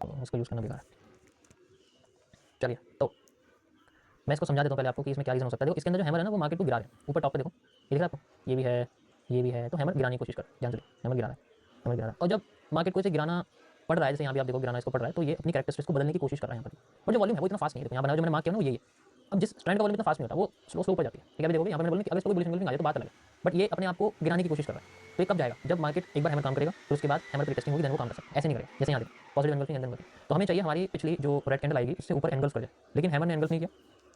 तो इसको यूज़ करना बेकार है। चलिए तो मैं इसको समझा देता हूँ पहले आपको कि इसमें क्या रीज़न हो सकता है। देखो इसके अंदर जो हैमर है ना वो मार्केट को गिरा रहा है। ऊपर टॉप पे देखो, ये दिख रहा है आपको, ये भी है, ये भी है, तो हैमर गिराने की कोशिश कर, ध्यान से देखो, हैमर गिरा रहा है, हैमर गिरा रहा है। और जब मार्केट को इसे गिराना पड़ रहा है, जैसे यहाँ भी आप देखो गिराना इसको पड़ रहा है, तो ये अपनी कैरेक्टरिस्टिक्स को बदलने की कोशिश कर रहा है यहाँ पर। बट जो वॉल्यूम है वो इतना फास्ट नहीं है। देखो यहाँ बनाया जो मैंने मार्क किया ना वो यही है। अब जिस ट्रेंड का वॉल्यूम इतना फास्ट नहीं होता वो स्लो स्लो ऊपर जाती है। ठीक है, अभी देखोगे यहाँ पर मैंने बोला कि अगर इसको कोई बुलिश एंगल्फिंग आ जाए तो बात अलग है, बट ये अपने आप को गिराने की कोशिश कर रहा है। तो ये कब जाएगा? जब मार्केट एक बार हैमर काम करेगा, फिर उसके बाद हैमर की टेस्टिंग होगी, देन वो काम कर सकता है। ऐसे नहीं करेगा, जैसे यहाँ देखो positive engulfing and then working. तो हमें चाहिए हमारी पिछली जो रेड कैंडल आएगी उससे ऊपर एंगल्फ कर जाए, लेकिन हैमर ने एंगल्फ नहीं किया,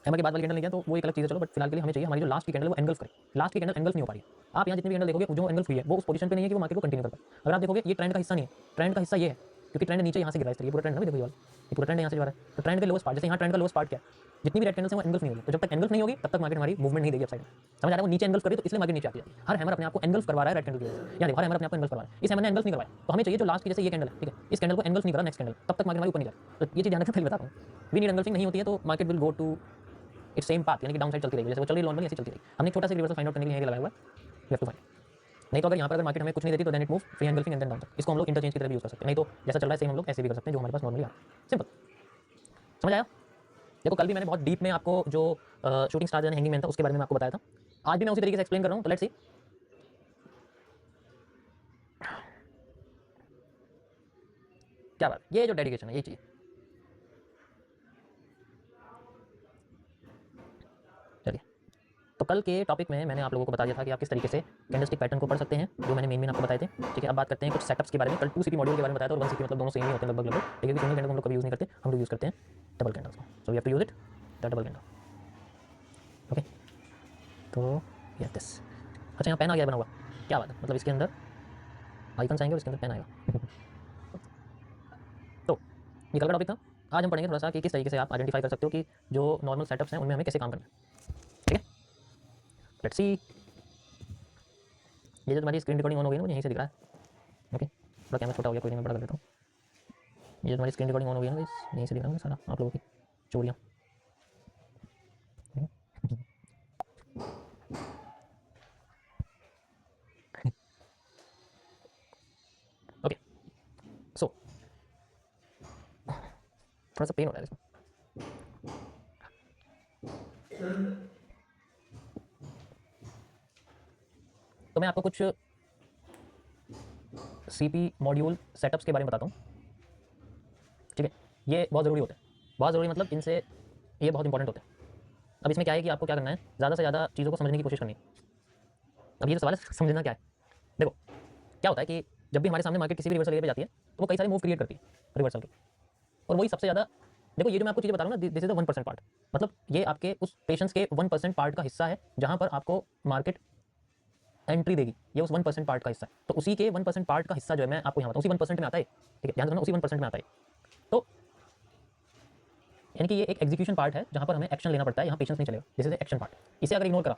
हैमर के बाद वाली कैंडल नहीं किया, तो वो एक अलग चीज़ है चलो। बट फिलहाल के लिए हमें चाहिए हमारी जो लास्ट की कैंडल है वो एंगल्फ करे। लास्ट की कैंडल एंगल्फ नहीं हो पा रही है। आप यहाँ जितनी भी कैंडल देखोगे जो एंगल्फ हुई है वो उस पोजीशन पे नहीं है कि वो मार्केट को कंटिन्यू कर पाए। अगर आप देखोगे ये ट्रेंड का हिस्सा नहीं है, ट्रेंड का हिस्सा ये है, क्योंकि ट्रेंड नीचे यहाँ से गिरा है, ये पूरा ट्रेंड है ना, देखो ये पूरा ट्रेंड यहाँ से जा रहा है। तो ट्रेंड के लोएस्ट पार्ट, जैसे यहाँ ट्रेंड का लोएस्ट पार्ट क्या है, जितनी भी रेड कैंडल्स हैं वो एंगल्फ नहीं होगी। तो जब तक एंगल्फ नहीं होगी तब तक मार्केट हमारी मूवमेंट नहीं देगी अपसाइड में। समझ आ रहा है? वो नीचे एंगल्फ कर रही है तो इसलिए मार्केट नीचे आती है। हर हैमर अपने आप को एंगल्फ करवा रहा है रेड कैंडल की वजह से। यहाँ देखो हर हैमर अपने आप को एंगल्फ करवा रहा है, इस हैमर ने एंगल्फ नहीं करवाया। तो हमें चाहिए जो लास्ट की जैसे ये कैंडल है, ठीक है, इस कैंडल को एंगल्फ नहीं करा नेक्स्ट कैंडल, तब तक मार्केट हमारी ऊपर नहीं जाती। तो ये चीज़ ध्यान रखना, पहले बता रहा हूँ। वी नीड एंगल्फिंग नहीं होती है तो market will go to its same path, यानी कि डाउन साइड चलती रहेगी, जैसे वो चल रही नॉर्मली ऐसे चलती रहेगी। हमने एक छोटा सा रिवर्सल फाइंड आउट करने के लिए लगाया हुआ है, वी हैव टू फाइंड। नहीं तो अगर यहाँ पर अगर मार्केट हमें कुछ नहीं देती तो then it move free engulfing and then down. इसको हम लोग इंटरचेंज की तरह भी यूज कर सकते हैं, नहीं तो जैसा चल रहा है सेम हम लोग ऐसे भी कर सकते हैं जो हमारे पास नॉर्मली आ रहा है। सिंपल, समझ आया? देखो कल भी मैंने बहुत डीप में आपको जो शूटिंग स्टार हैंगिंग मैन था उसके बारे में आपको बताया था, आज भी मैं उसी तरीके से एक्सप्लेन कर रहा हूँ। तो लेट्स सी, क्या बात, ये जो डेडिकेशन है ये चाहिए। चलिए, तो कल के टॉपिक में मैंने आप लोगों को बता दिया था कि आप किस तरीके से कैंडलस्टिक पैटर्न को पढ़ सकते हैं, जो मैंने मेन आपको बताए थे। ठीक है, अब बात करते हैं कुछ सेटअप्स के बारे में। कल 2 CP मॉड्यूल के बारे में बताया था, और 1 CP मतलब दोनों सेम ही होते हैं लगभग लगभग। ठीक है, क्योंकि सिंगल कैंडल को हम लोग कभी यूज़ नहीं करते, हम लोग यूज़ करते हैं डबल कैंडल्स को। So we have to use it the double candle. Okay, तो यस दिस। अच्छा, यहाँ पेन आ गया बना हुआ, क्या बात है, मतलब इसके अंदर आइकन्स आएंगे और इसके अंदर पेन आएगा। तो ये कल का टॉपिक था। आज हम पढ़ेंगे थोड़ा सा कि किस तरीके से आप आइडेंटिफाई कर सकते हो कि जो नॉर्मल सेटअप्स हैं उनमें हमें कैसे काम करना है। ठीक है, लेट्स सी। ये जो तुम्हारी स्क्रीन रिकॉर्डिंग ऑन हो गई ना, मुझे यहीं से दिख रहा है। ओके, थोड़ा कैमरा छोटा हो गया, कोई नहीं, मैं बड़ा कर देता हूँ। ये जो तुम्हारी स्क्रीन रिकॉर्डिंग ऑन हो गई ना, यहीं से दिख रहा है सारा आप लोगों की चोरियाँ। ओके, सो थोड़ा सा पेन हो रहा है इसमें। तो मैं आपको कुछ सीपी मॉड्यूल सेटअप्स के बारे में बताता हूँ। ठीक है, ये बहुत ज़रूरी होते हैं, बहुत ज़रूरी, मतलब इनसे ये बहुत इंपॉर्टेंट होते हैं। अब इसमें क्या है कि आपको क्या करना है, ज़्यादा से ज़्यादा चीज़ों को समझने की कोशिश करनी है। अब ये जो सवाल है समझना क्या है, देखो क्या होता है कि जब भी हमारे सामने मार्केट किसी भी रिवर्सल एरिया पे जाती है तो वो कई सारे मूव क्रिएट करती है रिवर्सल के, और वही सबसे ज़्यादा, देखो ये जो मैं आपको चीज़ें बता रहा हूँ ना, दिस इज द 1% पार्ट, मतलब ये आपके उस पेशेंस के 1% पार्ट का हिस्सा है जहाँ पर आपको मार्केट एंट्री देगी। ये उस 1% पार्ट का हिस्सा है। तो उसी के 1% पार्ट का हिस्सा जो है मैं आपको यहाँ बताऊँ, उसी 1% में आता है। ठीक है, ध्यान रखना, उसी 1% में आता है। तो यानी कि ये एक एग्जीक्यूशन पार्ट है जहाँ पर हमें एक्शन लेना पड़ता है, यहाँ पेशेंस नहीं चलेगा। दिस इज एक्शन पार्ट, इसे अगर इग्नोर करा,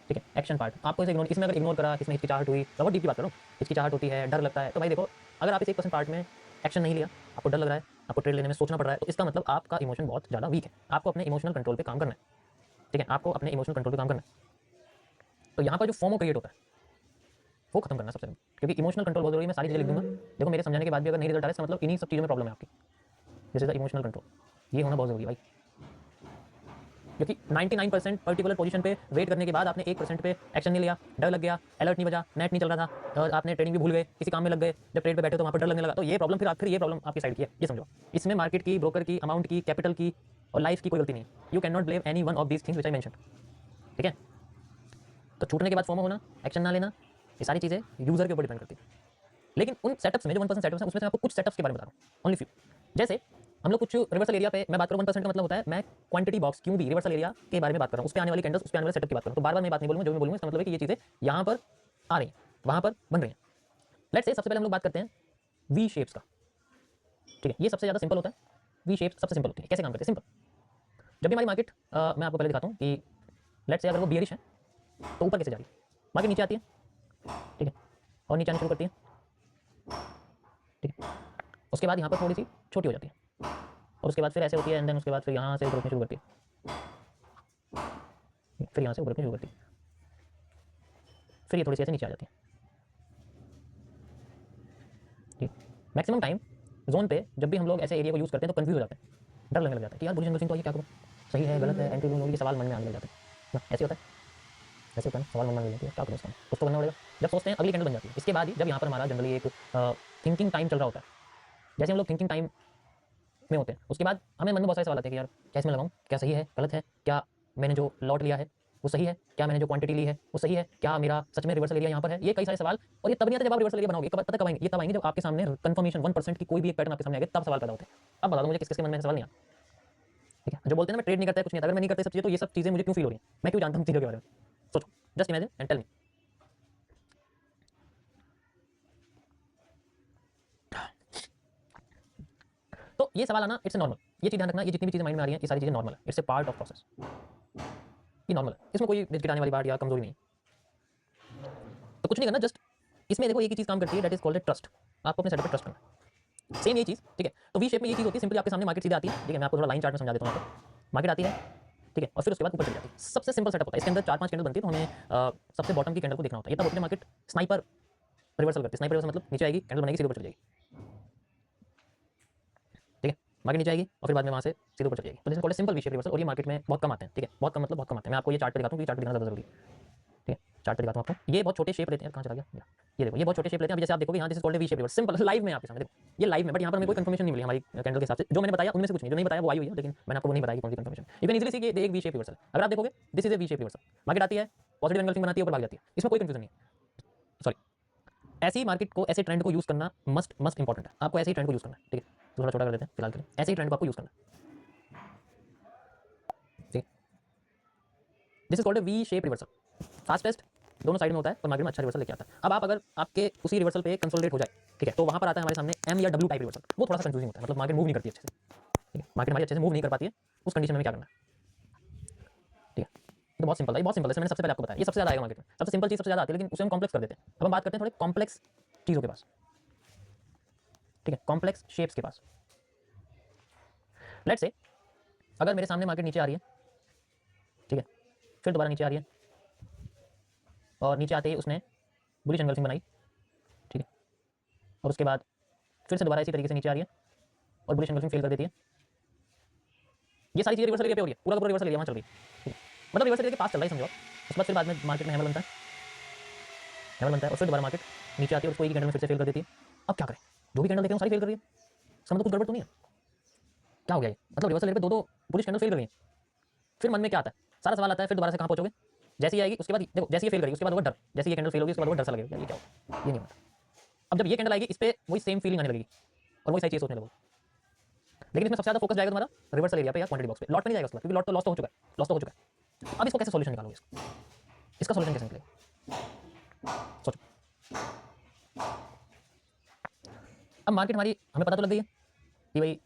ठीक है, एक्शन पार्ट आपको इसे इग्नोर, इसमें अगर इग्नोर करा, इसमें हिचकिचाहट हुई, बहुत डीप की बात करूँ, हिचकिचाहट होती है, डर लगता है, तो भाई देखो अगर आप इस 1% पार्ट में एक्शन नहीं लिया, आपको डर लग रहा है, आपको ट्रेड लेने में सोचना पड़ रहा है, तो इसका मतलब आपका इमोशन बहुत ज़्यादा वीक है। आपको अपने इमोशनल कंट्रोल पे काम करना है। ठीक है, आपको अपने इमोशनल कंट्रोल पे काम करना है। तो यहाँ पर जो फोमो क्रिएट होता है वो खत्म करना सबसे पहले, क्योंकि इमोशनल कंट्रोल बहुत जरूरी है। मैं सारी चीज़ें लिख दूंगा, देखो मेरे समझाने के बाद भी अगर नहीं रिजल्ट आ रहा है इसका मतलब इन्हीं सब चीज़ों में प्रॉब्लम है आपकी। This is the emotional control, ये होना बहुत जरूरी है भाई, क्योंकि 99% पर्टिकुलर पोजीशन पे वेट करने के बाद आपने 1% पे एक्शन नहीं लिया, डर लग गया, अलर्ट नहीं बजा, नेट नहीं चल रहा था, और आपने ट्रेडिंग भी भूल गए, किसी काम में लग गए, जब ट्रेड पे बैठे तो वहाँ पर डर लगने लगा, तो ये प्रॉब्लम फिर ये प्रॉब्लम आपकी साइड की है, ये समझो। इसमें मार्केट की, ब्रोकर की, अमाउंट की, कैपिटल की और लाइफ की कोई गलती नहीं है। You can not blame any one of these things which I mention. ठीक है, तो छूटने के बाद फोमो होना, एक्शन ना लेना, ये सारी चीज़ें यूजर के ऊपर डिपेंड करती है। लेकिन उन सेटअप्स में जो 1% सेटअप्स हैं उसमें से आपको कुछ सेटअप्स के बारे में बता रहा हूँ, ओनली फ्यू। जैसे हम लोग कुछ रिवर्सल एरिया पे, मैं बात करूँ 1% का मतलब होता है मैं क्वांटिटी बॉक्स क्यों भी रिवर्सल एरिया के बारे में बात कर रहा हूँ, उस पे आने वाली कैंडल्स, उस पे आने वाले सेटअप की बात करूँ, तो बार बार मैं बात नहीं बोलूँगा, जो मैं बोलूँगा इसका मतलब है कि ये चीज़ें यहाँ पर आ रही हैं, वहाँ पर बन रही हैं। लेट्स से सबसे पहले हम लोग बात करते हैं वी शेप्स का। ठीक है, ये सबसे ज़्यादा सिंपल होता है, वी शेप्स सबसे सिंपल होती है। कैसे काम करते हैं? सिंपल, जब भी हमारी मार्केट, मैं आपको पहले दिखाता हूँ कि लेट्स से अगर वो बियरिश है तो ऊपर कैसे जा रही है, मार्केट नीचे आती है, ठीक है, और नीचे आनी शुरू करती है, ठीक है, उसके बाद यहाँ पर थोड़ी सी छोटी हो जाती है, और उसके बाद फिर ऐसे होती है, एंड देन उसके बाद फिर यहाँ से ऊपर उठनी शुरू करती है, फिर यहाँ से ऊपर उठनी शुरू करती है, फिर ये थोड़ी सी ऐसे नीचे आ जाती है। ठीक, मैक्सिमम टाइम जोन पे जब भी हम लोग ऐसे एरिया को यूज़ करते हैं तो कंफ्यूज हो जाते हैं, डर लगने लग जाता है कि यार बुलिश एंगल्फिंग तो ये क्या करूँ, सही है गलत है, एंटी होगी, सवाल मन में आने लग जाते हैं ना, ऐसे होता है, ऐसे होता है ना, सवाल मन में आने लग जाती है, क्या करूँ इसका, कुछ तो करना पड़ेगा। जब सोचते हैं अगली कैंडल बन जाती है, इसके बाद ही जब यहाँ पर हमारा जनरली एक थिंकिंग टाइम चल रहा होता है, जैसे हम लोग थिंकिंग टाइम में होते हैं उसके बाद हमें मन में बहुत सारे सवाल आते हैं कि यार क्या इसमें लगाऊँ, क्या सही है गलत है, क्या मैंने जो लॉट लिया है वो सही है, क्या मैंने जो क्वांटिटी ली है वो सही है, क्या मेरा सच में रिवर्सल एरिया यहाँ पर है, ये कई सारे सवाल। और ये तब नहीं आता जब आप रिवर्सल एरिया बनाओगे, पता कब आएंगे, ये तब आएंगे जब आपके सामने कंफर्मेशन 1% की कोई भी एक पैटर्न आपके सामने आएगा, तब सवाल पैदा होते हैं। अब बता दो मुझे किस किसके मन में सवाल नहीं आता, ठीक है, जो बोलते हैं ना मैं ट्रेड नहीं करता कुछ नहीं आता, अगर मैं नहीं करता सब चीज़ें तो ये सब चीज़ें मुझे क्यों फील हो रही हैं, मैं क्यों जानता हूँ चीज़ों के बारे में, सोचो, just imagine and tell me. तो ये सवाल आना इट्स नॉर्मल, ये चीज़ ध्यान रखना, ये जितनी भी चीज़ें माइंड में आ रही हैं ये सारी चीज़ें नॉर्मल है, it's a part of process, ये नॉर्मल है, इसमें कोई गिटाने वाली बात या कमजोरी नहीं। तो कुछ नहीं करना, जस्ट इसमें देखो एक ही चीज़ काम करती है, दैट इज कॉल्ड ट्रस्ट, आपको अपने सेटअप पर ट्रस्ट करना, सेम ये चीज़, ठीक है। तो वी शेप में ये चीज़ होती है, सिंपली आपके सामने मार्केट सीधे आती है, ठीक है, मैं आपको थोड़ा लाइन चार्ट में समझा देता हूँ, यहाँ पर मार्केट आती है, ठीक है, और फिर उसके बाद ऊपर चली जाती है, सबसे सिंपल सेटअप होता है, इसके अंदर 4-5 कैंडल बनती है, तो हमें सबसे बॉटम की कैंडल को देखना होता है, ये तब होती है मार्केट स्नाइपर रिवर्सल करती है, स्नाइपर रिवर्सल मतलब नीचे आएगी कैंडल बनेगी सीधे ऊपर चली जाएगी, ठीक है, मार्केट नीचे आएगी और फिर बाद में वहाँ से सीधे ऊपर चली जाएगी, तो this is called simple we shape reversal, और ये मार्केट में बहुत कम आते हैं, ठीक है, बहुत कम मतलब बहुत कम आते हैं, मैं आपको ये चार्ट पे दिखाता हूँ, चार्ट पे दिखाना ज़्यादा जरूरी है, ठीक है, चार्ट पे दिखाता हूँ आपको, ये बहुत छोटे शेप लेते हैं, कहाँ चला गया, ये देखो ये बहुत छोटे शेप लेते हैं, अभी जैसे आप देखोगे यहाँ this is called V shape reversal, simple live में आपके सामने देखो, ये लाइव में, बट यहाँ पर हमें कोई कंफर्मेशन नहीं मिली हमारी कैंडल के हिसाब से, जो मैंने बताया उनमें से कुछ नहीं, जो नहीं बताया वो आई हुई है, लेकिन मैंने आपको वो नहीं बताया कि कौन सी confirmation, you can easily see कि एक वी शेप रिवर्सल, अगर आप देखोगे this is a V shape reversal, market आती है पॉजिटिव एंगल्फिंग बनाती है ऊपर भाग जाती है, इसमें कोई कंफ्यूजन नहीं है, सॉरी, ऐसी मार्केट को ऐसे ट्रेंड को यूज करना मस्ट इंपॉर्टेंट है, आपको ऐसे ही ट्रेंड को यूज करना है, ठीक है, तो थोड़ा छोटा कर देते हैं फिलहाल के लिए, ऐसे ही ट्रेंड को आपको यूज करना है, ठीक है, this is called a V shape reversal, fastest दोनों साइड में होता है और मार्केट में अच्छा रिवर्सल लेके आता है। अब आप अगर आपके उसी रिवर्सल पे कंसोलिडेट हो जाए, ठीक है, तो वहां पर आता है हमारे सामने एम या डब्ल्यू टाइप रिवर्सल, वो थोड़ा सा कंफ्यूजिंग होता है, मतलब मार्केट मूव नहीं करती अच्छे से, ठीक है, मार्केट हमारी अच्छे से मूव नहीं कर पाती है, उस कंडीशन में क्या करना है, ठीक है, तो बहुत सिंपल है, बहुत सिंपल है, मैंने सबसे पहले आपको बताया, ये सबसे ज्यादा आएगा मार्केट में, सबसे सिंपल चीज सबसे ज्यादा आती है, लेकिन उसे हम कॉम्प्लेक्स कर देते हैं। अब हम बात करते हैं थोड़े कॉम्प्लेक्स चीजों के पास, ठीक है, कॉम्प्लेक्स शेप्स के पास। लेट्स से अगर मेरे सामने मार्केट नीचे आ रही है, ठीक है, फिर दोबारा नीचे आ रही है, और नीचे आते ही उसने बुलिश एंगल्फिंग बनाई, ठीक है, और उसके बाद फिर से दोबारा इसी तरीके से नीचे आ रही है और बुलिश एंगल्फिंग फेल कर देती है, ये सारी चीजें रिवर्सल एरिया पे हो रही है, पूरा का पूरा रिवर्सल एरिया वहाँ चल रही है, ठीक है, मतलब रिवर्सल एरिया के पास चल रहा है समझो। उसके बाद फिर बाद में मार्केट में हैमर बनता है, हैमर बनता है, और फिर दोबारा मार्केट नीचे आती है और उसको एक कैंडल में फिर से फेल कर देती है। अब क्या करें, जो भी कैंडल देख रहे हो सारी फेल कर रही है, इसका मतलब कुछ गड़बड़ तो नहीं है, क्या हो गया ये, मतलब रिवर्सल एरिया पे दो बुलिश कैंडल फेल कर रही है। फिर मन में क्या आता है, सारा सवाल आता है फिर दोबारा से कहाँ पहुंचोगे, जैसे ही आएगी उसके बाद देखो, जैसे ये फेल करेगी उसके बाद वो डर, जैसे ये कैंडल फेल होगी उसके बाद वो डर सा लगेगा, ये क्या होगा, ये नहीं होता। अब जब ये कैंडल आएगी इस पर वही सेम फीलिंग आने लगेगी और वही सही चीज सोचने लगोगे, लेकिन इसमें सबसे ज्यादा फोकस जाएगा तुम्हारा रिवर्सल एरिया पे या क्वांटिटी बॉक्स पे, लॉट पे नहीं जाएगा उसके बाद, क्योंकि लॉट तो लॉस तो हो चुका है, लॉस तो हो चुका है। अब इसको कैसे सॉल्यूशन निकालोगे, इसका सॉल्यूशन कैसे निकलेगा, सोचो। अब मार्केट हमारी हमें पता तो लग गई है कि भाई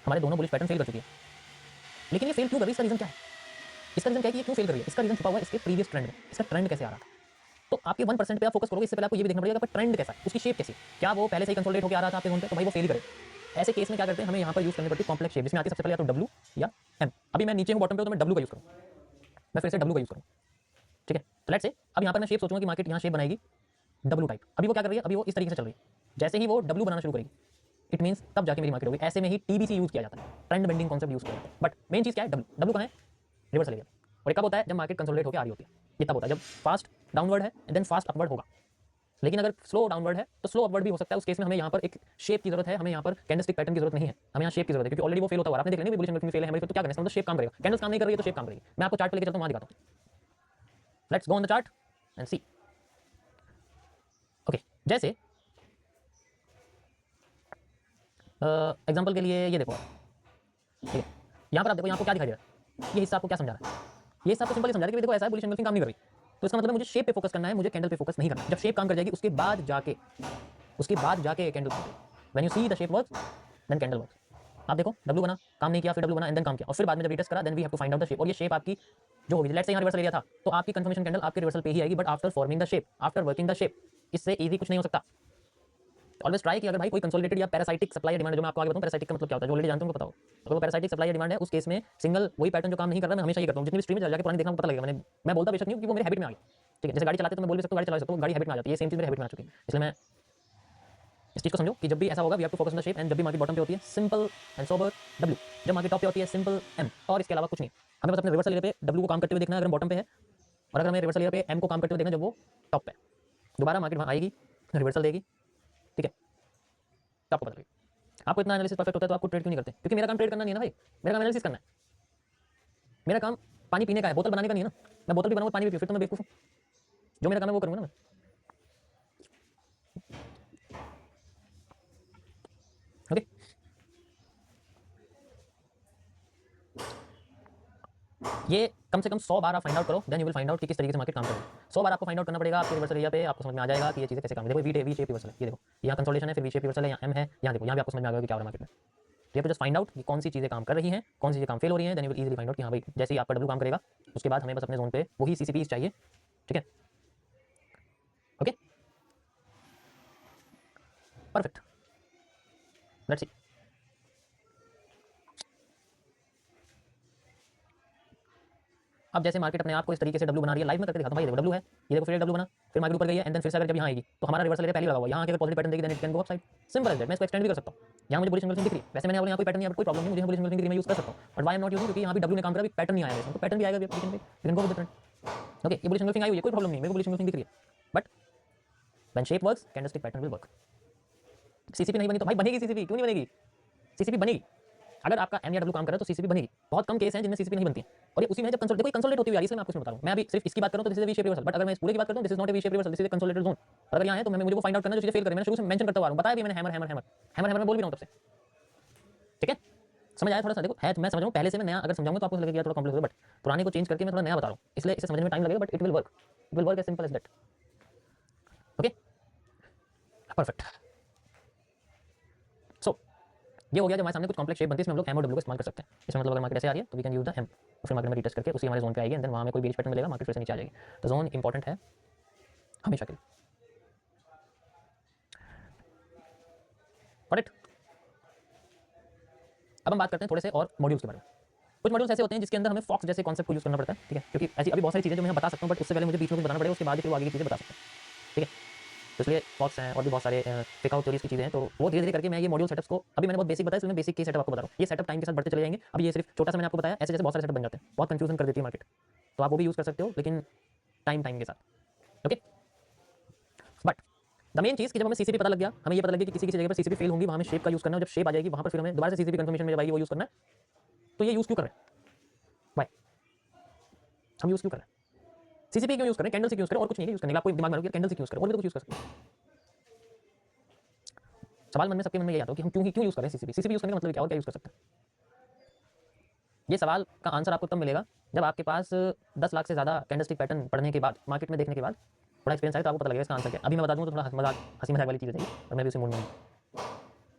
हमारे दोनों बुलिश पैटर्न फेल कर चुकी है, लेकिन ये फेल क्यों कर रही है, इसका रीजन क्या है, इसका रीजन क्या है कि ये क्यों फेल कर रही है, इसका रीजन छुपा हुआ है इसके प्रीवियस ट्रेंड में, इसका ट्रेंड कैसे आ रहा था। तो आपके 1% पे आप फोकस करोगे, इससे पहले आपको ये भी देखना पड़ेगा कि ट्रेंड कैसा है, उसकी शेप कैसी है, क्या वो पहले से ही कंसोलिडेट होकर आ रहा था आपके जोन पे, तो भाई वो फेल करे। ऐसे केस में क्या करते हैं, हमें यहाँ पर यूज करनी पड़ती है कॉम्प्लेक्स शेप, जिसमें आती है सबसे पहले या तो डब्ल्यू या एम। अभी मैं नीचे हूँ बॉटम पे, तो मैं डब्ल्यू का यूज करूँ, मैं फिर से डब्ल्यू का यूज करूँ, ठीक है। तो लेट्स से अब यहाँ पर मैं शेप सोचूंगा कि मार्केट यहाँ शेप बनाएगी डब्ल्यू टाइप, अभी वो क्या कर रही है, अभी वो इस तरीके से चल रही है, जैसे ही वो डब्ल्यू बनाना शुरू करेगी इट मीन्स तब जाके मेरी मार्केट होगी। ऐसे में ही टीबीसी यूज किया जाता है, ट्रेंड बेंडिंग कॉन्सेप्ट यूज किया जाता है, बट मेन चीज क्या है, डब्ल्यू, डब्ल्यू कहाँ है, रिवर्सल एरिया, और कब होता है, जब मार्केट कंसोलिडेट होकर आ रही होती है, ये तब होता है जब फास्ट डाउनवर्ड है एंड देन फास्ट अपवर्ड होगा। लेकिन अगर स्लो डाउनवर्ड है तो स्लो अपवर्ड भी हो सकता है, उस केस में हमें यहाँ पर एक शेप की जरूरत है, हमें यहाँ पर कैंडलस्टिक पैटर्न की जरूरत नहीं है, हमें यहाँ शेप की जरूरत है, क्योंकि ऑलरेडी वो फेल होता हुआ आपने देख लेंगे बुलिश एंगल्फिंग फेल है हमारी, तो क्या करना है, मतलब शेप काम करेगा, कैंडल्स काम नहीं कर रही है तो शेप काम करेगी। मैं आपको चार्ट पे लेके चलता हूँ, वहाँ दिखाता हूँ, let's go on the chart and see. Okay, जैसे एग्जांपल के लिए ये देखो आप, ठीक है, यहाँ पर आप देखो, यहाँ को क्या दिखाई दे रहा है, ये हिस्सा आपको क्या समझा रहा है, ये हिस्सा आपको सिंपल समझा रहा है कि देखो ऐसा है बुलिश एंगल्फिंग काम नहीं कर रही, तो इसका मतलब मुझे शेप पे फोकस करना है, मुझे कैंडल पे फोकस नहीं करना। जब शेप काम कर जाएगी उसके बाद जाके कैंडल बन गई, when you see the shape works then candle works. आप देखो डब्ल्यू बना, काम नहीं किया, फिर डब्ल्यू बना एंड देन काम किया, और फिर बाद में जब रीटेस्ट करा then we have to find out the shape, और ये शेप आपकी जो होगी, लेट्स से यहाँ रिवर्सल एरिया था तो आपकी कंफर्मेशन कैंडल आपके रिवर्सल पे ही आएगी, but after forming the shape, after working the shape, इससे इजी कुछ नहीं हो सकता। ऑलवेज ट्राई कि अगर भाई कोई कंसोलिडेटेड या पैरासाइटिक सप्लाई डिमांड है, जो मैं आपको आगे बताऊं पैरासाइटिक का मतलब क्या होता है, जो ऑलरेडी जानते हो उनको पता हो, अगर वो पैरासाइटिक सप्लाई डिमांड है उस केस में सिंगल वही पैटर्न जो काम नहीं कर रहा, मैं हमेशा ये करता हूं, जितनी भी स्ट्रीम में जाके पुरानी देखना पता लगेगा, मैं बोलता बेशक नहीं हूं कि वो मेरे हैबिट में आ गया, ठीक है, जैसे गाड़ी चलाते तो मैं बोल भी सकता हूं गाड़ी चला सकता हूं, गाड़ी हैबिट में आ जाती है, सेम चीज मेरे हैबिट में आ चुकी है, इसलिए मैं इस चीज़ को समझो कि जब भी ऐसा होगा we have to focus on the shape, and जब भी मार्केट बॉटम पे होती है सिंपल एंड सोबर डब्ल्यू, जब मार्केट टॉप पे होती है सिंपल एम, और इसके अलावा कुछ नहीं। हमें बस अपने रिवर्सल एरिया पे डब्ल्यू को काम करते हुए देखना है अगर हम बॉटम पे है, और अगर हमें रिवर्सल एरिया पे एम को काम करते हुए देखना जब वो टॉप पे। दोबारा मार्केट वहाँ आएगी, रिवर्सल देगी, ठीक है, तो आपको पता लगेगा। आपको इतना एनालिसिस परफेक्ट होता है तो आपको ट्रेड क्यों नहीं करते? क्योंकि मेरा काम ट्रेड करना नहीं है ना भाई, मेरा काम एनालिसिस करना है। मेरा काम पानी पीने का है, बोतल बनाने का नहीं है ना। मैं बोतल भी बनाऊंगा, पानी भी पीऊँ, फिर तो मैं बेवकूफ़ हूँ। जो मेरा काम है वो करूँगा ना मैं। ओके, ये कम से कम 100 बार आप फाइंड आउट करो, then you will find out कि किस तरीके से मार्केट काम करेगा। 100 बार आपको फाइंड आउट करना पड़ेगा आपके रिवर्सल एरिया पे, आपको समझ में आ जाएगा कि ये चीज़ें कैसे काम है। देखो वी शेप रिवर्सल है, ये देखो यहाँ कंसोलिडेशन है, फिर वी शेप रिवर्सल है, यहाँ एम है, यहाँ देखो, यहाँ भी आपको समझ में आ गया कि क्या हो रहा है मार्केट में। तो जस्ट फाइंड आउट कि कौन सी चीज़ें काम कर रही हैं, कौन सी चीज़ें काम फेल हो रही हैं, then you will easily find out कि हाँ भाई जैसे ही आपका डब्ल्यू काम करेगा उसके बाद हमें बस अपने जोन पे वही सीसीपीज चाहिए, ठीक है। Okay, perfect, let's see. अब जैसे मार्केट अपने आप को इस तरीके से डब्ल्यू बना रही है, लाइव में करके दिखाता हूं भाई, देखो डब्ल्यू है, ये देखो फिर डब्ल्यू बना, फिर मार्केट ऊपर गई है, एंड देन फिर से अगर जब यहाँ आएगी तो हमारा रिवर्सल एरिया पहले लगा हुआ है, यहाँ आके पॉजिटिव पैटर्न देगी, then it can go upside, simple as that. मैं इसको एक्सटेंड भी कर सकता हूँ, यहाँ मुझे बुलिश सिंगल दिख रही है, वैसे मैंने यहाँ कोई पैटर्न नहीं है, कोई प्रॉब्लम नहीं, मुझे बुलिश सिंगल दिख रही है, मैं यूज कर सकता हूँ, but why I am not using, क्योंकि यहाँ भी डब्ल्यू ने काम करा, अभी पैटर्न नहीं आया है, तो पैटर्न भी आएगा, we can go with the trend. Okay, ये बुलिश सिंगल आई हुई है, कोई प्रॉब्लम नहीं, मेरे को बुलिश सिंगल दिख रही है, but when shape works candlestick pattern will work. CCP नहीं बनी तो भाई बनेगी सीसीपी, क्यों नहीं बनेगी? सीसीपी बनेगी, अगर आपका एम या डब्ल्यू काम कर रहा है तो सीसीपी बनेगी। बहुत कम केस हैं जिनमें सीसीपी नहीं बनती है, और ये उसी में जब कंसोलिडेट, देखो कंसोलिडेट होती हुई आ रही है, इसलिए मैं आपको बता रहा हूं। मैं अभी सिर्फ इसकी बात करूं तो this is a we shape reversal, but अगर मैं इस पूरे की बात करूं this is not a we shape reversal, this is a consolidated zone. और अगर यहां है तो मुझे वो फाइंड आउट करना है जो चीजें फेल कर रही है। मैंने शुरू से मेंशन करता हुआ आ रहा हूं, बताया भी मैंने, hammer hammer hammer hammer hammer बोल भी रहा हूं तब से, ठीक है। समझ आया थोड़ा सा? देखो है, मैं समझ रहा हूं, पहले से मैं नया अगर समझाऊंगा तो आपको लगेगा थोड़ा कॉम्प्लेक्स होगा, बट पुराने को चेंज करके मैं थोड़ा नया बता रहा हूं, इसलिए इसे समझने में टाइम लगेगा, but it will work, it will work as simple as that. Okay, perfect. So ये हो गया, जब हमारे सामने कुछ कॉम्प्लेक्स शेप बनती है इसमें हम लोग एम और डब्ल्यू का इस्तेमाल कर सकते हैं। इसमें मतलब अगर मार्केट ऐसे आ रही है तो we can use the M, फिर मार्केट में रीटेस्ट करके उसी हमारे जोन पे आएगी, एंड देन वहां में कोई बेरिश पैटर्न मिलेगा, मार्केट फिर से नीचे आ जाएगी। तो जोन इंपॉर्टेंट है हमेशा के लिए। करेक्ट। अब हम बात करते हैं थोड़े से और मॉड्यूल्स के बारे में। कुछ मॉड्यूल्स ऐसे होते हैं जिसके अंदर हमें फॉक्स जैसे कॉन्सेप्ट को यूज करना पड़ता है, ठीक है, क्योंकि ऐसी अभी बहुत सारी चीजें जो मैं बता सकता हूं, बट उससे पहले मुझे बीच में कुछ बताना पड़ेगा, उसके बाद ही फिर वो आगे की चीजें बता सकते हैं, ठीक है। तो इसलिए फॉक्स हैं और भी बहुत सारे पिक आउट थ्योरीज की चीजें हैं, तो वो धीरे धीरे करके मैं ये मॉड्यूल सेटअप्स को, अभी मैंने बहुत बेसिक बताया, इसलिए मैं बेसिक की सेटअप आपको बता रहा हूँ। ये सेटअप टाइम के साथ बढ़ते चले जाएंगे, अभी ये सिर्फ छोटा सा मैंने आपको बताया, ऐसे जैसे बहुत सारे सेटअप बन जाते हैं, बहुत कंफ्यूजन कर देती है मार्केट, तो आप वो भी यूज कर सकते हो, लेकिन टाइम टाइम के साथ। ओके, बट द मेन चीज कि जब हमें सीसीपी पता लग गया, हमें ये पता लग गया कि किसी किसी जगह पर सीसीपी फेल होंगी, वहां में शेप का यूज करना है, जब शेप आ जाएगी वहां पर फिर हमें दोबारा से सीसीपी कंफर्मेशन में जब आएगी वो यूज करना है। तो ये यूज क्यों कर रहे हैं? वाई हम यूज क्यों कर रहे हैं? सीसीपी क्यों यूज करें? कैंडल से यूज करें, और कुछ नहीं यूज करने का, आपको दिमाग में रखिए कैंडल से यूज करें, और भी तो कुछ यूज कर सकते हैं। सवाल मन में सबके मन में ये आता है कि हम क्यों यूज करें सीसीपी? सीसीपी यूज करने का मतलब क्या, और क्या यूज कर सकते हैं? ये सवाल का आंसर आपको तब मिलेगा जब आपके पास 10 लाख से ज़्यादा कैंडलस्टिक पैटर्न पढ़ने के बाद, मार्केट में देखने के बाद थोड़ा एक्सपीरियंस आए, तो आपको पता लगेगा इसका आंसर क्या। अभी मैं बता दूंगा तो थोड़ा मजाक, हंसी मजाक वाली चीज़ है, और मैं भी उसे मूड में हूं,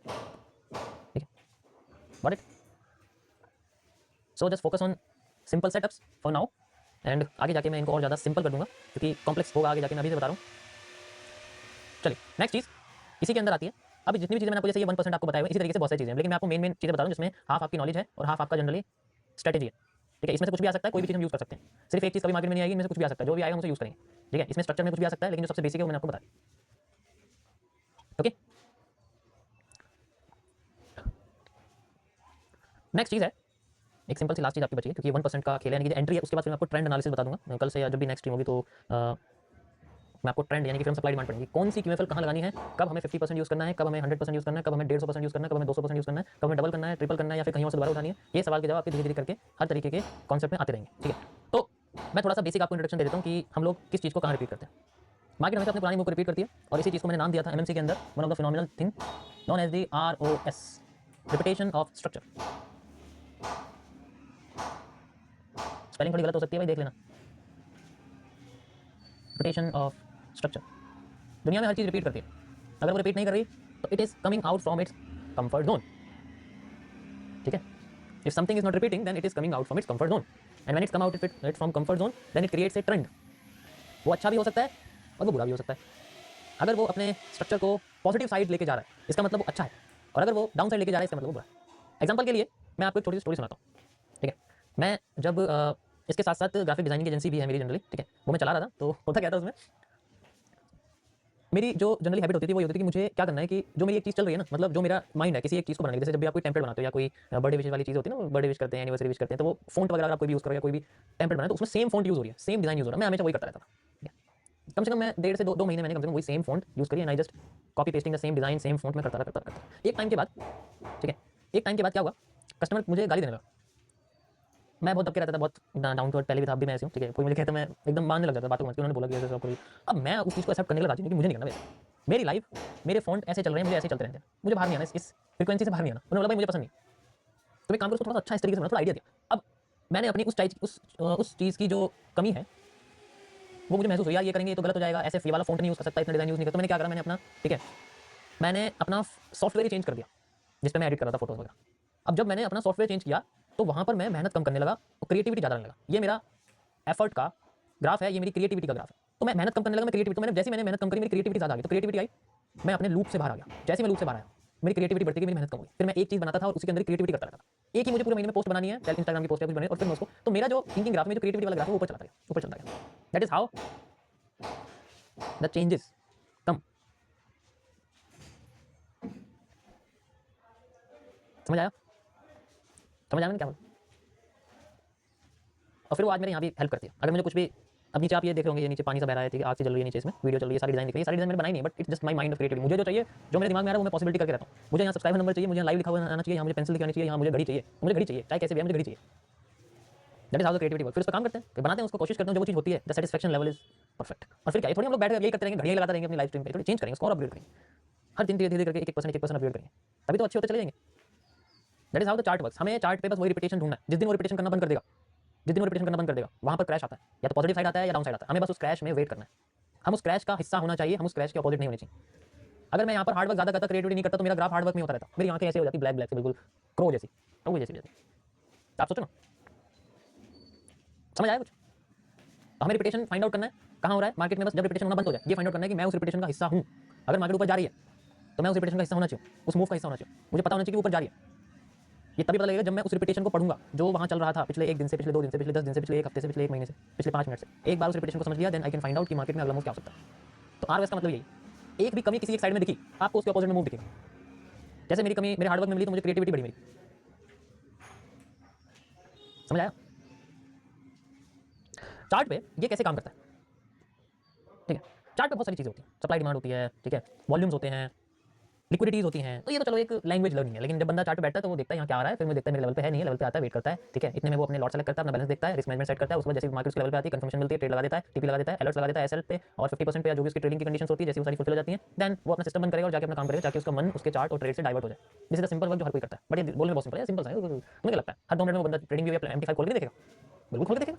ठीक है। Got it? So just focus on simple setups for now, and आगे जाके मैं इनको और ज़्यादा सिंपल कर दूंगा, क्योंकि कॉम्प्लेक्स होगा आगे जाके, मैं अभी से बता रहा हूँ। चलिए नेक्स्ट चीज़ इसी के अंदर आती है। अब जितनी भी चीज़ें मैंने आपको, जैसे ये 1% आपको बताया हुआ, इसी तरीके से बहुत सारी चीज़ें हैं, लेकिन मैं आपको मेन चीज़ें बता रहा हूँ जिसमें हाफ आपकी नॉलेज है और हाफ आपका जनरली स्ट्रेटेजी है, ठीक है। इसमें से कुछ भी आ सकता है, कोई भी चीज़ हम यूज़ कर सकते हैं, सिर्फ एक चीज़ कभी मार्केट में नहीं आएगी, इनमें से कुछ भी आ सकता है, जो भी आएगा हम उसे यूज़ करेंगे, ठीक है। इसमें स्ट्रक्चर में कुछ भी आ सकता है, लेकिन जो सबसे बेसिक है वो मैंने आपको बताया, ओके। नेक्स्ट चीज़ है एक सिंपल सी लास्ट चीज़ आपकी बची है, क्योंकि 1% का खेल है, यानी कि एंट्री है, उसके बाद फिर मैं आपको ट्रेंड एनालिसिस बता दूंगा कल से, या जब भी नेक्स्ट स्ट्रीम होगी तो मैं आपको ट्रेंड यानी कि फिर सप्लाई डिमांड पड़ेगी, कौन सी क्यूएफएल कहाँ लगानी है, कब हमें 50% यूज़ करना है, कब हमें 100% यूज़ करना है, कब हमें 150% यूज़ करना है, कब हमें 200% यूज़ करना है, कब हमें डबल करना है, ट्रिपल करना है, या फिर कहीं और से दोबारा उठानी है। ये सवाल के जवाब आपके धीरे धीरे करके हर तरीके के कॉन्सेप्ट में आते रहेंगे, ठीक है। तो मैं थोड़ा सा बेसिक आपको इंट्रोडक्शन दे देता हूँ कि हम लोग किस चीज़ को कहाँ रिपीट करते हैं। मार्केट हमेशा अपने पुरानी मूव को रिपीट करती है, और इसी चीज़ को मैंने नाम दिया था एमएमसी के अंदर, one of the phenomenal thing known as the ROS, repetition of structure. Spelling थोड़ी गलत हो सकती है भाई, देख लेना। रिपीटेशन ऑफ स्ट्रक्चर, दुनिया में हर चीज़ रिपीट करती है, अगर वो रिपीट नहीं कर रही तो it is coming out from its comfort zone, ठीक है। If something is not repeating then it is coming out from its comfort zone, and when its come out it from comfort zone then it creates a trend. वो अच्छा भी हो सकता है और वो बुरा भी हो सकता है। अगर वो अपने स्ट्रक्चर को पॉजिटिव साइड लेके जा रहा है इसका मतलब वो अच्छा है, और अगर वो डाउन साइड लेके जा रहा है इसका मतलब वो बुरा है। एग्जाम्पल के लिए मैं आपको एक छोटी सी स्टोरी सुनाता हूँ, ठीक है। मैं जब इसके साथ साथ ग्राफिक डिजाइनिंग एजेंसी भी है मेरी जनरली, ठीक है, वो मैं चला रहा था, तो होता क्या था उसमें, मेरी जो जनरली हैबिट होती थी वो ये होती थी कि मुझे क्या करना है कि जो मेरी एक चीज़ चल रही है ना, मतलब जो मेरा माइंड है किसी एक चीज़ को बनाने की, जैसे जब भी आप कोई टेम्पलेट बनाते हो या कोई बर्थडे विश वाली चीज़ होती है ना, बर्थडे विश करते हैं, एनिवर्सरी विश करते हैं, तो वो फ़ॉन्ट वगैरह अगर आप कोई भी यूज़ करो या कोई भी टेम्पलेट बनाए तो उसमें सेम फ़ॉन्ट यूज़ हो रही है, सेम डिज़ाइन यूज़ हो रहा है, मैं हमेशा वही करता रहता था। ठीक है? कम से कम मैं 1.5 से 2 महीने मैंने कम से कम वही सेम फ़ॉन्ट यूज़ करी and I just copy pasting the same design, same font में करता रहा। एक टाइम के बाद, ठीक है, एक टाइम के बाद क्या हुआ, कस्टमर मुझे गाली देने लगा। मैं बहुत दबके रहता था, बहुत डाउन टू अर्थ, पहले भी था, अब भी मैं ऐसे हूँ, ठीक है। कोई मुझे कहता मैं एकदम मानने लग जाता बातों को, उन्होंने बोला कि ऐसे सब करो। अब मैं उस चीज़ को एक्सेप्ट करने लगा क्योंकि मुझे नहीं करना वैसे। मेरी लाइफ, मेरे फ़ॉन्ट ऐसे चल रहे हैं, मुझे ऐसे चलते रहते हैं, मुझे बाहर नहीं आना, इस फ्रीक्वेंसी से बाहर नहीं आना। उन्होंने बोला भाई मुझे पसंद नहीं, तो एक काम करो उसको थोड़ा सा अच्छा इस तरीके से बना, थोड़ा आइडिया दिया। अब मैंने अपनी उस चीज़ की जो कमी है वो मुझे महसूस हुई, यार ये करेंगे ये तो गलत हो जाएगा, ऐसे ये वाला फ़ॉन्ट नहीं यूज़ कर सकता, इतना डिज़ाइन यूज़ नहीं करता। तो मैंने क्या करा, मैंने अपना, ठीक है, मैंने अपना सॉफ्टवेयर ही चेंज कर दिया जिस पे मैं एडिट कर रहा था फोटोज़ वगैरह। अब जब मैंने अपना सॉफ्टवेयर चेंज किया तो वहाँ पर मैं मेहनत कम करने लगा और क्रिएटिविटी ज़्यादा लगने लगा। ये मेरा एफर्ट का ग्राफ है, ये मेरी क्रिएटिविटी का ग्राफ है। तो मैं मेहनत कम करने लगा, मैं क्रिएटिविटी, तो मैंने जैसे मैंने मेहनत कम करी मेरी क्रिएटिविटी ज़्यादा आ गई, तो क्रिएटिविटी आई, मैं अपने लूप से बाहर आ गया। जैसे मैं लूप से बाहर आया मेरी क्रिएटिविटी बढ़ती गई, मेरी मेहनत कम हुई। फिर मैं एक चीज़ बनाता था और उसके अंदर क्रिएटिविटी करता रहता था। एक ही मुझे पूरे महीने में पोस्ट बनानी है, चाहे इंस्टाग्राम की पोस्ट है कुछ बने, और फिर मैं उसको, तो मेरा जो थिंकिंग ग्राफ में जो क्रिएटिविटी वाला ग्राफ है वो ऊपर चलता गया, ऊपर चलता गया। That is how the changes come. समझ आया? समझ आया मैंने क्या बोला? और फिर वो आज मेरे यहाँ भी हेल्प करती है। अगर मुझे कुछ भी, अब नीचे आप ये देख रहे होंगे, ये नीचे पानी सा बह रहा है, ठीक है, आग सी जल रही है नीचे, इसमें वीडियो चल रही है, सारी डिज़ाइन दिख रही है, सारी डिज़ाइन मैंने बनाई नहीं है, but it's just my mind of creativity. मुझे जो चाहिए, जो मेरे दिमाग में आ रहा है वो मैं पॉसिबिलिटी करके रहता हूँ। मुझे यहाँ सब्सक्राइबर नंबर चाहिए, मुझे लाइव लिखा हुआ आना चाहिए, यहाँ मुझे पेंसिल लिखानी चाहिए, यहाँ मुझे घड़ी चाहिए, मुझे घड़ी चाहिए, चाहे कैसे भी है, मुझे घड़ी चाहिए। That is how the creativity work. फिर उस पर काम करते हैं, फिर बनाते हैं उसको, कोशिश करते हैं, जो वो चीज़ होती है, the satisfaction level is perfect. और फिर क्या, थोड़ी हम लोग बैठ कर यही करते रहेंगे, घड़ियाँ लगाते रहेंगे अपनी लाइव स्ट्रीम पे, थोड़ी चेंज करेंगे उसको और अपग्रेड करेंगे। हर दिन धीरे धीरे करके एक एक परसेंट अपग्रेड करेंगे, तभी तो अच्छे होते चले जाएंगे। That is how the chart works. हमें चार्ट पे बस वही रिपीटेशन ढूंढना है। जिस दिन वो रिपीटेशन करना बंद कर देगा, जिस दिन वो रिपीटेशन करना बंद कर देगा, वहाँ पर क्रैश आता है, या तो पॉजिटिव साइड आता है या डाउन साइड आता है। हमें बस उस क्रैश में वेट करना है। हम उस क्रैश का हिस्सा होना चाहिए, हम उस क्रैश के अपोजिट नहीं होनी चाहिए। अगर मैं यहाँ पर हार्डवर्क ज़्यादा करता, क्रिएटिविटी नहीं करता, तो मेरा ग्राफ हार्डवर्क में होता रहता, मेरी आंखें ऐसे हो जाती, ब्लैक ब्लैक से बिल्कुल क्रो जैसी, तो जैसी जैसी। आप सोचो ना, समझ आया कुछ? हमें रिपीटेशन फाइंड आउट करना है कहाँ हो रहा है मार्केट में। बस जब रिपीटेशन होना बंद हो जाए, ये फाइंड आउट करना है कि मैं उस रिपीटेशन का हिस्सा हूँ। अगर मार्केट ऊपर जा रही है तो मैं उस रिपीटेशन का हिस्सा होना चाहिए, उस मूव का हिस्सा होना चाहिए। मुझे पता होना चाहिए कि ऊपर जा रही है। ये तभी पता लगेगा जब मैं उस रिपीटेशन को पढ़ूंगा जो वहाँ चल रहा था पिछले 1 दिन से, पिछले 2 दिन से, पिछले 10 दिन से, पिछले 1 हफ्ते से, पिछले 1 महीने से, पिछले 5 मिनट से। एक बार उस रिपीटेशन को समझ लिया, then I can find out कि मार्केट में अगला मूव क्या हो सकता है। तो आरएस का मतलब यही, एक भी कमी किसी एक साइड में दिखी, आपको उसके अपोजिट में मूव दिखेगा। जैसे मेरी कमी मेरे हार्डवर्क में मिली तो मुझे क्रिएटिविटी बढ़ी मेरी। समझ आया? चार्ट पे ये कैसे काम करता है, ठीक है। चार्ट पे बहुत सारी चीज़ें होती हैं, सप्लाई डिमांड होती है, ठीक है, वॉल्यूम्स होते हैं, लिक्विडिटीज होती हैं। तो ये तो चलो एक लैंग्वेज लर्निंग है, लेकिन जब बंदा चार्ट पे बैठता है तो वो देखता है यहाँ क्या आ रहा है, फिर मुझे देखता है मेरे लेवल पे है नहीं है, लेवल पे आता है, वेट करता है, ठीक है, इतने में वो अपने लॉट सेलेक्ट करता है, अपना बैलेंस देखता है, रिस्क मैनेजमेंट सेट करता है। उसके बाद जैसे मार्केट के लेवल पे आती है, कंफर्मेशन मिलती है, ट्रेड लगा देता है, टीपी लगा देता है, अलर्ट्स लगा देता है एसएल पे, और 50% पे या जो भी उसकी ट्रेडिंग की कंडीशंस होती है, जैसे वो सारी फुलफिल हो जाती हैं, देन वो अपना सिस्टम बंद करेगा और जाके अपना काम करेगा, ताकि उसका मन उसके चार्ट और ट्रेड से डाइवर्ट हो जाए। This is the simple work जो हर कोई करता है, बट ये बोलने में बहुत सिंपल है, सिंपल सा है। तुम्हें क्या लगता है हर 2 मिनट में बंदा ट्रेडिंग व्यू MT5 खोल के नहीं देखेगा? बिल्कुल खोल के देखेगा।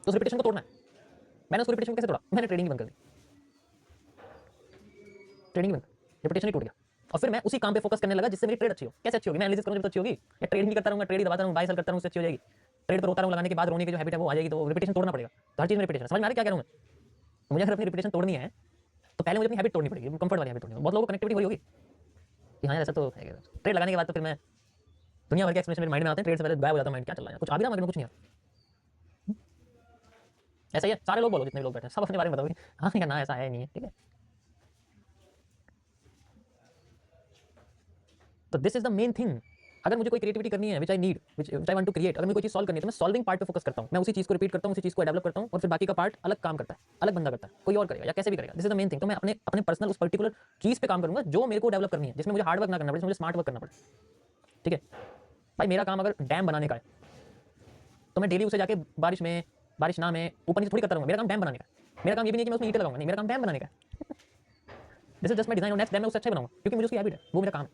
तो उस रिपीटेशन को तोड़ना है। मैंने उस रिपीटेशन को कैसे तोड़ा? मैंने ट्रेडिंग बंद कर दी, ट्रेडिंग बंद, रिपीटेशन ही टूट गया। और फिर मैं उसी काम पे फोकस करने लगा जिससे मेरी ट्रेड अच्छी हो। कैसे अच्छी होगी? मैं एनालिसिस करूंगा तो अच्छी होगी, या ट्रेडिंग ही करता रहूंगा, ट्रेड ही दबाता रहूंगा, बाय सेल करता रहूंगा, उससे अच्छी हो जाएगी? ट्रेड पर रोता रहूंगा, लगाने के बाद रोने की जो हैबिट है वो आ जाएगी। तो रिपीटेशन तोड़ना पड़ेगा। तो हर चीज में रिपीटेशन, समझ में आ रहा है क्या कह रहा हूं मैं? मुझे अगर अपनी रिपीटेशन तोड़नी है तो पहले मुझे अपनी हैबिट तोड़नी पड़ेगी, कंफर्ट वाली हैबिट तोड़नी है। बहुत लोगों को कनेक्टिविटी वही होगी कि हाँ यार ऐसा तो है। ट्रेड लगाने के बाद तो फिर मैं दुनिया भर के एक्सप्रेशन मेरे माइंड में आते हैं, ट्रेड से पहले गायब हो जाता है माइंड, क्या चल रहा है, कुछ आ भी रहा मार्केट में, कुछ नहीं आ रहा। ऐसा ही है, सारे लोग बोलो, जितने भी लोग बैठे हैं सब अपने बारे में बताओगे, हाँ क्या ना ऐसा है नहीं है, ठीक है। तो this is the main thing. अगर मुझे कोई क्रिएटिविटी करनी है, which I need, which I want to create, अगर मुझे कोई चीज़ सॉल्व करनी है तो मैं सॉल्विंग पार्ट पे फोकस करता हूँ। मैं उसी चीज़ को रिपीट करता हूँ, उसी चीज़ को डेवलप करता हूँ, और फिर बाकी का पार्ट अलग काम करता है, अलग बंदा करता है, कोई और करेगा या कैसे भी करेगा। This is the main thing. तो मैं अपने अपने पर्सनल उस पर्टिकुलर चीज़ पे काम करूंगा जो मेरे को डेवलप करनी है, जिसमें मुझे हार्ड वर्क ना करना पड़े, जिसमें मुझे स्मार्ट वर्क करना पड़े, ठीक है। भाई मेरा काम अगर डैम बनाने का है तो मैं डेली उसे जाके बारिश में, बारिश ना में, ऊपर नीचे थोड़ी करता रहूंगा। मेरा काम डैम बनाने का है। मेरा काम ये भी नहीं कि मैं उसमें ईंटें लगाऊंगा, नहीं, मेरा काम डैम बनाने का है। This is just my design, और नेक्स्ट डैम मैं उससे अच्छा बनाऊंगा क्योंकि मुझे उसकी हैबिट है, वो मेरा काम है।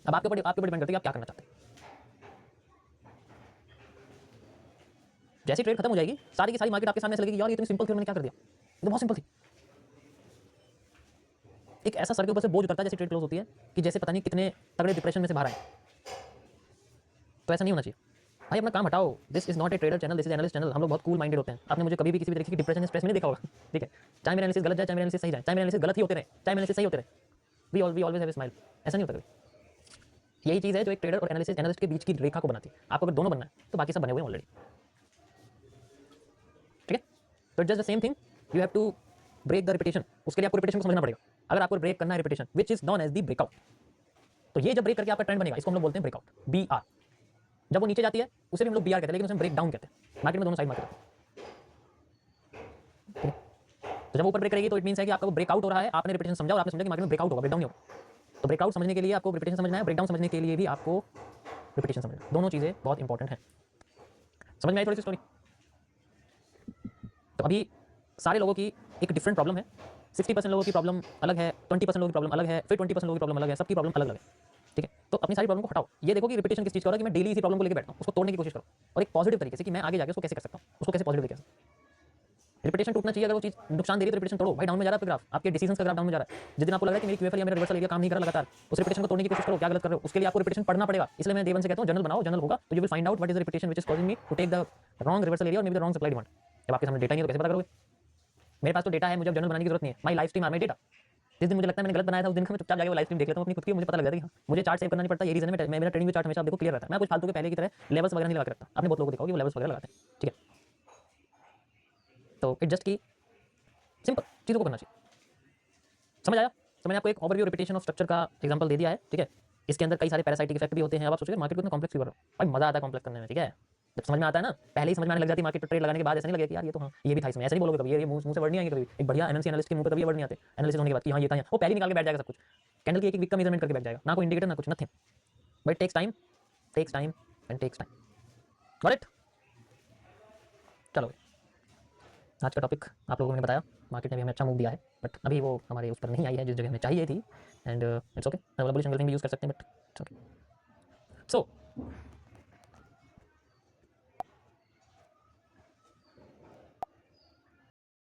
अब आपके ऊपर डिपेंड करता है कि आप क्या करना चाहते हैं। जैसी ट्रेड खत्म हो जाएगी, सारी की सारी मार्केट आपके सामने ऐसे लगेगी, यार ये इतनी सिंपल थी, मैंने क्या कर दिया, ये तो बहुत सिंपल थी। एक ऐसा सर के ऊपर से बोझ उतरता है जैसे ट्रेड क्लोज होती है कि जैसे पता नहीं कितने तगड़े डिप्रेशन में से बाहर आए। तो ऐसा नहीं होना चाहिए भाई, अपना काम हटाओ। This is not a trader channel, this is analyst channel. हम लोग बहुत कूल माइंडेड होते हैं। आपने मुझे कभी भी किसी भी तरीके की डिप्रेशन स्ट्रेस में नहीं देखा होगा, ठीक है। चाहे मेरा एनालिसिस गलत जाए, चाहे मेरा एनालिसिस सही जाए, चाहे मेरा एनालिसिस गलत ही होते रहे, चाहे मेरा एनालिसिस सही होते रहे, we always have a smile. ऐसा नहीं होता कभी। यही चीज़ है जो एक ट्रेडर और एनालिस्ट के बीच की रेखा को बनाती है। आपको अगर दोनों बनना है तो बाकी सब बने हुए हैं ऑलरेडी, ठीक है। तो it's just the same thing, you have to break the repetition, उसके लिए आपको रिपीटेशन को समझना पड़ेगा। अगर आपको ब्रेक करना है repetition which is known as the breakout, तो ये जब ब्रेक करके आपका ट्रेंड बनेगा इसको हम लोग बोलते हैं ब्रेकआउट, बी आर। जब वो नीचे जाती है उसे भी हम लोग बी आर कहते हैं, लेकिन उसे ब्रेक डाउन कहते हैं। मार्केट में दोनों साइड मार्केट है। तो जब ऊपर ब्रेक करेगी तो इट मींस है कि आपका वो ब्रेकआउट हो रहा है, आपने रिपीटेशन समझा और आपने समझा कि मार्केट में ब्रेकआउट होगा, ब्रेकडाउन नहीं होगा। तो ब्रेकआउट समझने के लिए आपको रिपीटेशन समझना है, ब्रेकडाउन समझने के लिए भी आपको रिपीटेशन समझना, दोनों चीज़ें बहुत इंपॉर्टेंट हैं। समझ में आई थोड़ी सी स्टोरी? तो अभी सारे लोगों की एक डिफरेंट प्रॉब्लम है। 60% लोगों की प्रॉब्लम अलग है, 20% लोगों की प्रॉब्लम अलग है, फिर 20% लोगों की प्रॉब्लम अलग है, सबकी प्रॉब्लम अलग अलग है। ठीक है, तो अपनी सारी प्रॉब्लम को हटाओ, ये देखो कि रिपीटेशन किस चीज़ का हो रहा है, कि मैं डेली इसी प्रॉब्लम को लेकर बैठता हूँ, उसको तोड़ने की कोशिश करो और एक पॉजिटिव तरीके से कि मैं आगे जाके उसको कैसे कर सकता हूँ, उसको कैसे पॉजिटिव तरीके से। रिपीटेशन टूटना चाहिए, अगर वो चीज़ नुकसान दे रही है तो रिपीटेशन तोड़ो भाई। डाउन में जा रहा है आपका ग्राफ, आपके डिसीजन का ग्राफ डाउन में जा रहा है। जिस दिन आपको लग रहा है कि मेरी क्यूएफएल या मेरा रिवर्सल एरिया काम नहीं कर रहा लगातार, उस रिपीटेशन को तोड़ने की कोशिश करो। क्या गलत कर रहे हो, उसके लिए आपको रिपीटेशन पढ़ना पड़ेगा। इसलिए मैं देवन से कहता हूँ जर्नल बनाओ, जर्नल होगा तो you will find out what is the repetition which is causing me to take the wrong reversal area और maybe the wrong supply demand. जब आपके सामने डेटा नहीं है तो कैसे पता करोगे? मेरे पास तो डेटा है, मुझे जर्नल बनाने की जरूरत नहीं है। My life stream are my data. जिस दिन मुझे लगता है मैंने गलत बनाया था उस दिन मैं चुपचाप जाके वो लाइव स्ट्रीम देख लेता हूँ अपनी खुद की, मुझे पता लग जाता है कि मुझे चार्ट सेव करना नहीं पड़ता। ये रीजन है, मैं मेरा ट्रेडिंग चार्ट हमेशा आप देखो क्लियर रहता है। मैं कुछ फालतू के पहले की तरह लेवल्स वगैरह नहीं लगा के रखता। आपने बहुत लोगों को देखा होगा कि वो लेवल्स वगैरह लगाते हैं। ठीक है, तो इट जस्ट की सिंपल चीज़ों को करना चाहिए। समझ आया? तो मैंने आपको एक ओवरव्यू रिपीटेशन ऑफ स्ट्रक्चर का एग्जांपल दे दिया है। ठीक है, इसके अंदर कई सारे पैरासाइटिक इफेक्ट भी होते हैं। अब आप सोचोगे मार्केट को इतना कॉम्प्लेक्स क्यों कर रहा हूँ? भाई मजा आता है कॉम्प्लेक्स करने में। ठीक है, जब समझ में आता है ना, पहले ही समझ में आने लग जाती है मार्केट पर ट्रेड लगाने के बाद ऐसा नहीं लगेगा कि यार ये तो हाँ ये भी था इसमें। ऐसे नहीं बोलोगे कभी, ये मुंह से वर्ड नहीं आएंगे कभी। एक बढ़िया एमएनसी एनालिस्ट के मुंह पे कभी ये वर्ड नहीं आते एनालिसिस होने के बाद कि हाँ ये था, वो पहले ही निकाल के बैठ जाएगा सब कुछ। कैंडल की एक वीक का मेजरमेंट करके बैठ जाएगा, ना कोई इंडिकेटर ना कुछ, nothing, but takes time and takes time. Got it? चलो आज का टॉपिक आप लोगों ने बताया, मार्केट ने भी हमें अच्छा मूव दिया है, बट अभी वो हमारे उस पर नहीं आई है जिस जगह हमें चाहिए थी। And it's okay, available single thing भी यूज़ कर सकते हैं, बट इट्स ओके। सो